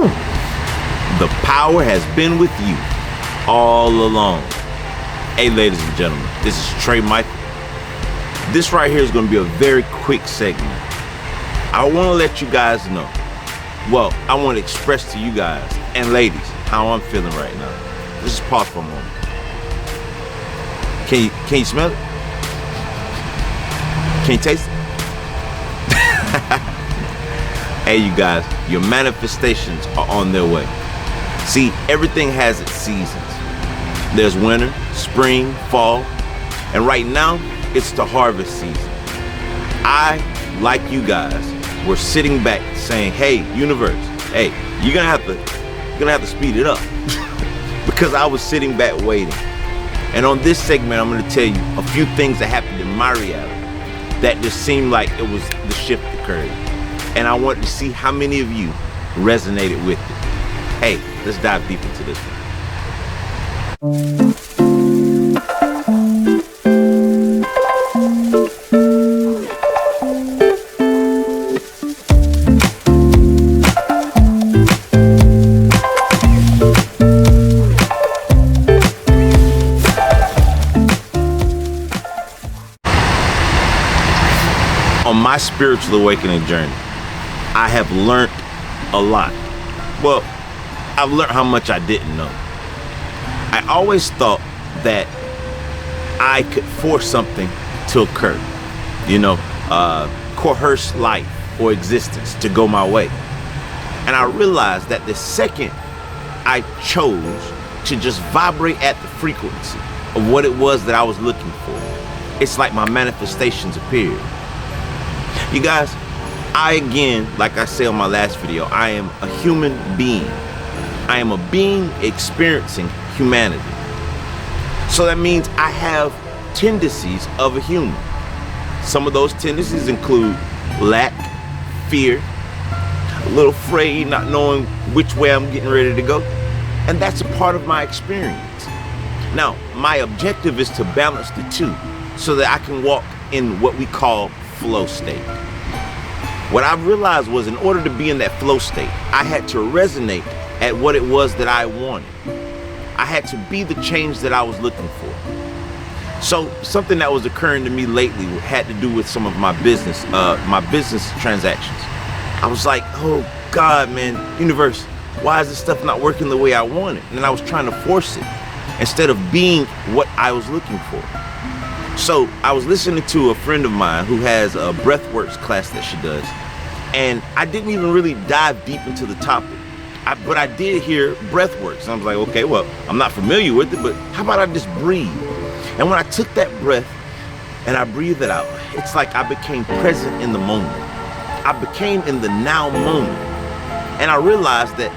The power has been with you all along. Hey, ladies and gentlemen, this is Trey Michael. This right here is going to be a very quick segment. I want to let you guys know. Well, I want to express to you guys and ladies how I'm feeling right now. Let's just pause for a moment. Can you smell it? Can you taste it? Hey, you guys, your manifestations are on their way. See, everything has its seasons. There's winter, spring, fall, and right now, it's the harvest season. I, like you guys, were sitting back saying, hey, universe, hey, you're gonna have to speed it up. Because I was sitting back waiting. And on this segment, I'm gonna tell you a few things that happened in my reality that just seemed like it was the shift occurred. And I want to see how many of you resonated with it. Hey, let's dive deep into this one. On my spiritual awakening journey, I have learned a lot. Well, I've learned how much I didn't know. I always thought that I could force something to occur, coerce life or existence to go my way. And I realized that the second I chose to just vibrate at the frequency of what it was that I was looking for, it's like my manifestations appeared. You guys, like I said on my last video, I am a human being. I am a being experiencing humanity. So that means I have tendencies of a human. Some of those tendencies include lack, fear, a little afraid, not knowing which way I'm getting ready to go. And that's a part of my experience. Now, my objective is to balance the two so that I can walk in what we call flow state. What I realized was in order to be in that flow state, I had to resonate at what it was that I wanted. I had to be the change that I was looking for. So something that was occurring to me lately had to do with some of my business transactions. I was like, oh God, man, universe, why is this stuff not working the way I want it? And I was trying to force it instead of being what I was looking for. So I was listening to a friend of mine who has a breathworks class that she does, and I didn't even really dive deep into the topic, but I did hear breathworks. And I was like, okay, well, I'm not familiar with it, but how about I just breathe? And when I took that breath and I breathed it out, it's like I became present in the moment. I became in the now moment, and I realized that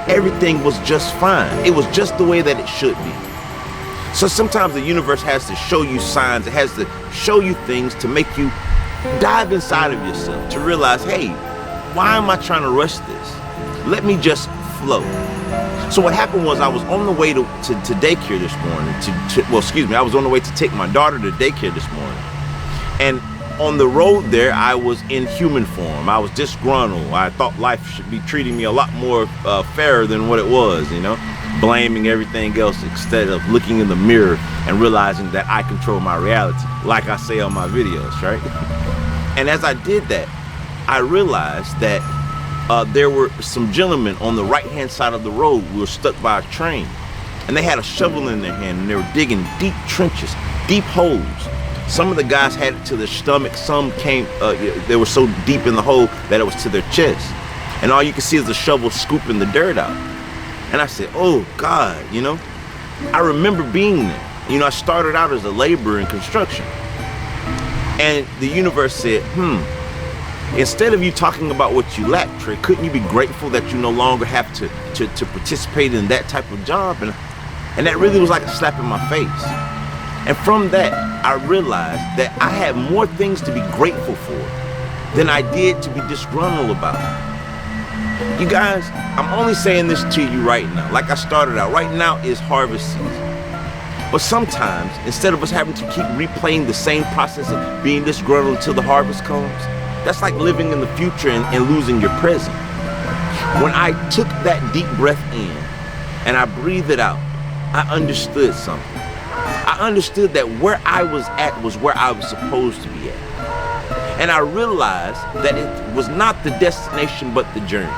everything was just fine. It was just the way that it should be. So sometimes the universe has to show you signs, it has to show you things to make you dive inside of yourself, to realize, hey, why am I trying to rush this? Let me just flow. So what happened was I was on the way to daycare this morning, I was on the way to take my daughter to daycare this morning. And on the road there, I was in human form. I was disgruntled. I thought life should be treating me a lot more fairer than what it was, blaming everything else instead of looking in the mirror and realizing that I control my reality, like I say on my videos, right? And as I did that, I realized that there were some gentlemen on the right-hand side of the road who were stuck by a train, and they had a shovel in their hand, and they were digging deep trenches, deep holes. Some of the guys had it to their stomach, some they were so deep in the hole that it was to their chest. And all you can see is the shovel scooping the dirt out. And I said, oh God, I remember being there. I started out as a laborer in construction. And the universe said, instead of you talking about what you lack, Trey, couldn't you be grateful that you no longer have to participate in that type of job? And that really was like a slap in my face. And from that, I realized that I had more things to be grateful for than I did to be disgruntled about. You guys, I'm only saying this to you right now. Like I started out, right now is harvest season. But sometimes, instead of us having to keep replaying the same process of being disgruntled until the harvest comes, that's like living in the future and losing your present. When I took that deep breath in and I breathed it out, I understood something. I understood that where I was at was where I was supposed to be at. And I realized that it was not the destination but the journey.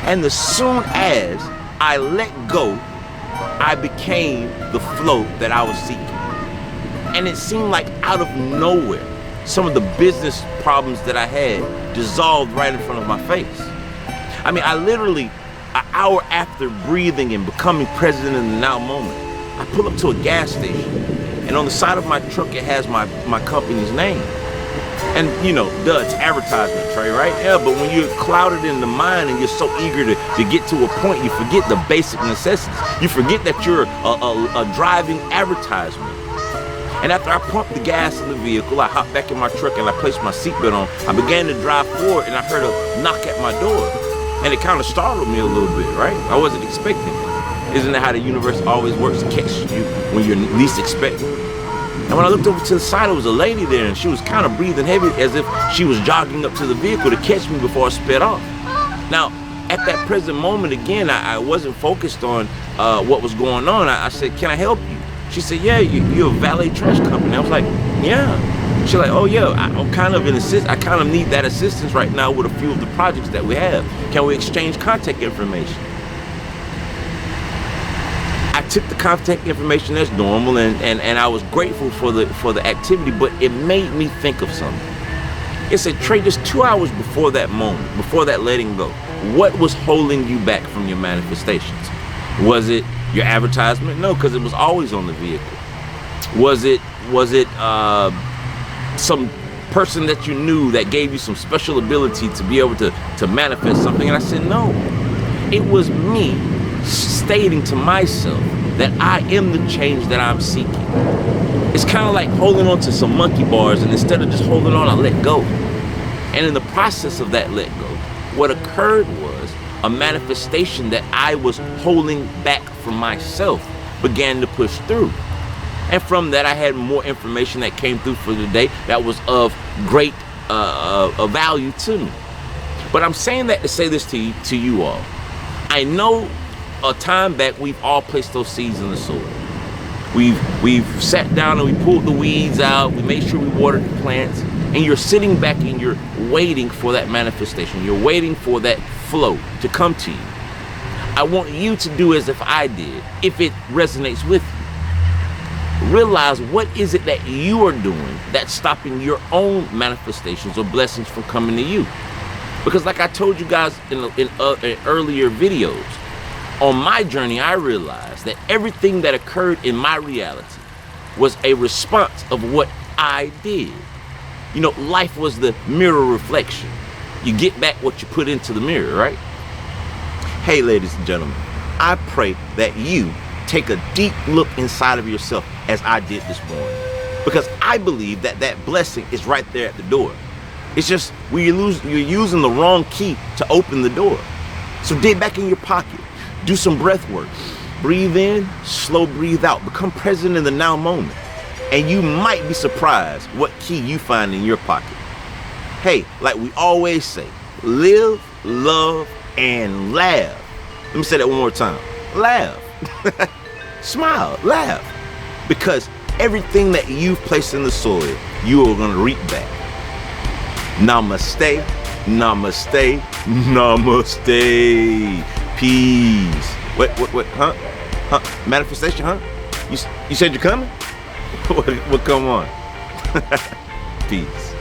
And as soon as I let go, I became the flow that I was seeking. And it seemed like out of nowhere, some of the business problems that I had dissolved right in front of my face. I mean, I literally, an hour after breathing and becoming present in the now moment, I pull up to a gas station, and on the side of my truck, it has my company's name. And you know, it's advertisement, Trey, right? Yeah, but when you're clouded in the mind and you're so eager to get to a point, you forget the basic necessities. You forget that you're a driving advertisement. And after I pumped the gas in the vehicle, I hopped back in my truck and I placed my seatbelt on. I began to drive forward and I heard a knock at my door. And it kind of startled me a little bit, right? I wasn't expecting it. Isn't that how the universe always works to catch you when you're least expecting? And when I looked over to the side, there was a lady there, and she was kind of breathing heavy as if she was jogging up to the vehicle to catch me before I sped off. Now, at that present moment, again, I wasn't focused on what was going on. I said, "Can I help you?" She said, "Yeah, you're a valet trash company." I was like, "Yeah." She's like, "Oh yeah, I'm kind of I kind of need that assistance right now with a few of the projects that we have. Can we exchange contact information?" I took the contact information as normal, and I was grateful for the activity, but it made me think of something. It said, "Trey, just 2 hours before that moment, before that letting go, what was holding you back from your manifestations? Was it your advertisement? No, because it was always on the vehicle. Was it some person that you knew that gave you some special ability to be able to manifest something?" And I said, "No, it was me stating to myself that I am the change that I'm seeking." It's kind of like holding on to some monkey bars, and instead of just holding on, I let go. And in the process of that let go, what occurred was a manifestation that I was holding back from myself began to push through. And from that, I had more information that came through for the day that was of great value to me. But I'm saying that to say this to you all. I know a time back we've all placed those seeds in the soil. We've sat down and we pulled the weeds out. We made sure we watered the plants. And you're sitting back and you're waiting for that manifestation. You're waiting for that flow to come to you. I want you to do as if I did, if it resonates with you. Realize what is it that you are doing that's stopping your own manifestations or blessings from coming to you. Because like I told you guys in earlier videos, on my journey, I realized that everything that occurred in my reality was a response of what I did. You know, life was the mirror reflection. You get back what you put into the mirror, right? Hey, ladies and gentlemen, I pray that you take a deep look inside of yourself as I did this morning. Because I believe that that blessing is right there at the door. It's just you're using the wrong key to open the door. So dig back in your pocket. Do some breath work. Breathe in, slow breathe out. Become present in the now moment. And you might be surprised what key you find in your pocket. Hey, like we always say, live, love, and laugh. Let me say that one more time. Laugh. Smile, laugh. Because everything that you've placed in the soil, you are going to reap back. Namaste, namaste, namaste. Peace. What, huh? Manifestation, huh? You said you're coming? Well, come on. Peace.